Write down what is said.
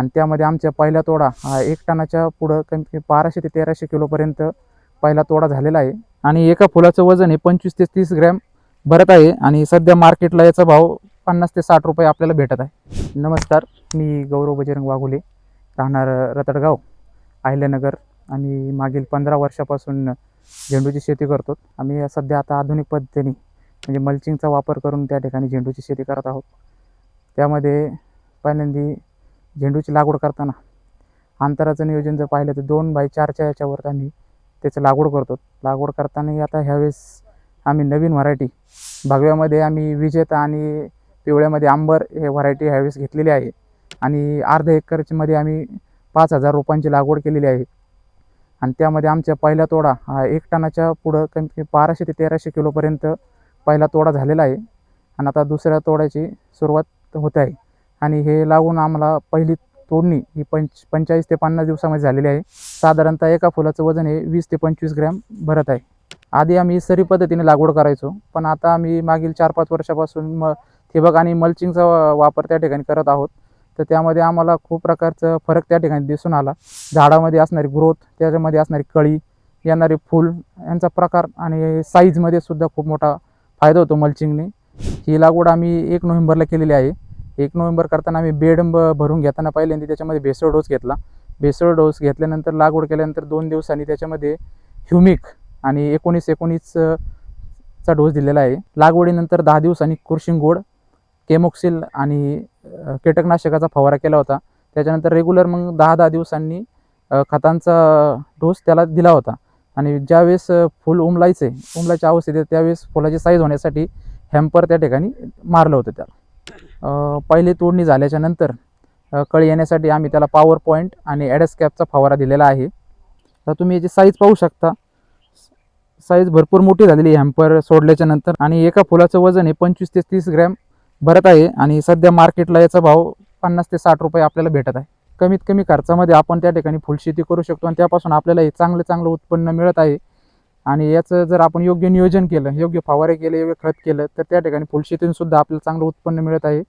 आणि त्यामध्ये आमच्या पहिला तोडा हा 1 टनाच्या पुढं कमीत कमी 1200 ते 1300 किलोपर्यंत पहिला तोडा झालेला आहे आणि एका फुलाचं वजन हे 25 ते 30 ग्रॅम भरत आहे आणि सध्या मार्केटला याचा भाव 50 ते 60 रुपये आपल्याला भेटत आहे. नमस्कार, मी गौरव बजरंग वाघुले, राहणार रतडगाव, अहिल्यानगर आणि मागील 15 वर्षापासून झेंडूची शेती करतो. आम्ही सध्या आता आधुनिक पद्धतीने म्हणजे मल्चिंगचा वापर करून त्या ठिकाणी झेंडूची शेती करत आहोत. त्यामध्ये पहिल्यांदा झेंडूची लागवड करताना अंतराचं नियोजन जर पाहिलं तर 2x4च्या याच्यावर आम्ही त्याची लागवड करतो. लागवड करताना आता ह्यावेळेस आम्ही नवीन व्हरायटी भगव्यामध्ये आम्ही विजेता आणि पिवळ्यामध्ये अंबर हे व्हरायटी ह्यावेळेस घेतलेली आहे आणि अर्धा एकरमध्ये आम्ही 5000 रोपांची लागवड केलेली आहे आणि त्यामध्ये आमच्या पहिला तोडा हा 1 टनाच्या पुढं कमीत कमी 1200 ते 1300 किलोपर्यंत पहिला तोडा झालेला आहे आणि आता दुसऱ्या तोड्याची सुरुवात होत आहे आणि हे लागून आम्हाला पहिली तोडणी ही 45 ते 50 दिवसामध्ये झालेली आहे. साधारणतः एका फुलाचं वजन हे 20 ते 25 ग्रॅम भरत आहे. आधी आम्ही सरी पद्धतीने लागवड करायचो, पण आता आम्ही मागील 4-5 वर्षापासून ठिबक आणि मल्चिंगचा वापर त्या ठिकाणी करत आहोत. तर त्यामध्ये आम्हाला खूप प्रकारचं फरक त्या ठिकाणी दिसून आला. झाडामध्ये असणारी ग्रोथ, त्याच्यामध्ये असणारी कळी, येणारे फूल यांचा प्रकार आणि साईजमध्ये सुद्धा खूप मोठा फायदा होतो मल्चिंगने. ही लागवड आम्ही 1 नोव्हेंबरला केलेली आहे. 1 नोव्हेंबर करताना आम्ही बेड भरून घेताना पहिल्यांदा त्याच्यामध्ये भेसळ डोस घेतला. भेसळ डोस घेतल्यानंतर लागवड केल्यानंतर 2 दिवसांनी त्याच्यामध्ये ह्युमिक आणि 19-19 चा डोस दिलेला आहे. लागवडीनंतर 10 दिवसांनी कुर्शिंग गोड, केमोक्सिल आणि कीटकनाशकाचा फवारा केला होता. त्याच्यानंतर रेग्युलर मग 10-10 दिवसांनी खतांचा डोस त्याला दिला होता आणि ज्यावेळेस फुल उमलायच्या अवस्थेत त्यावेळेस फुलाची साईज होण्यासाठी हॅम्पर त्या ठिकाणी मारलं होतं त्याला. पहिली तोडणी झाल्याच्या नंतर कळी येण्यासाठी आम्ही त्याला पॉवर पॉईंट आणि ॲडस्कॅपचा फवारा दिलेला आहे. तर तुम्ही याची साईज पाहू शकता. साईज भरपूर मोठी झालेली आहे हॅम्पर सोडल्याच्या नंतर आणि एका फुलाचं वजन हे 25 ते 30 ग्रॅम भरत आहे आणि सध्या मार्केटला याचा भाव 50 ते 60 रुपये आपल्याला भेटत आहे. कमीत कमी खर्चामध्ये आपण त्या ठिकाणी फुलशेती करू शकतो आणि त्यापासून आपल्याला हे चांगलं उत्पन्न मिळत आहे आणि याचं जर आपण योग्य नियोजन केलं, योग्य फवारे केले, योग्य खत केलं तर त्या ठिकाणी फुलशेतीतून सुद्धा आपल्याला चांगलं उत्पन्न मिळत आहे.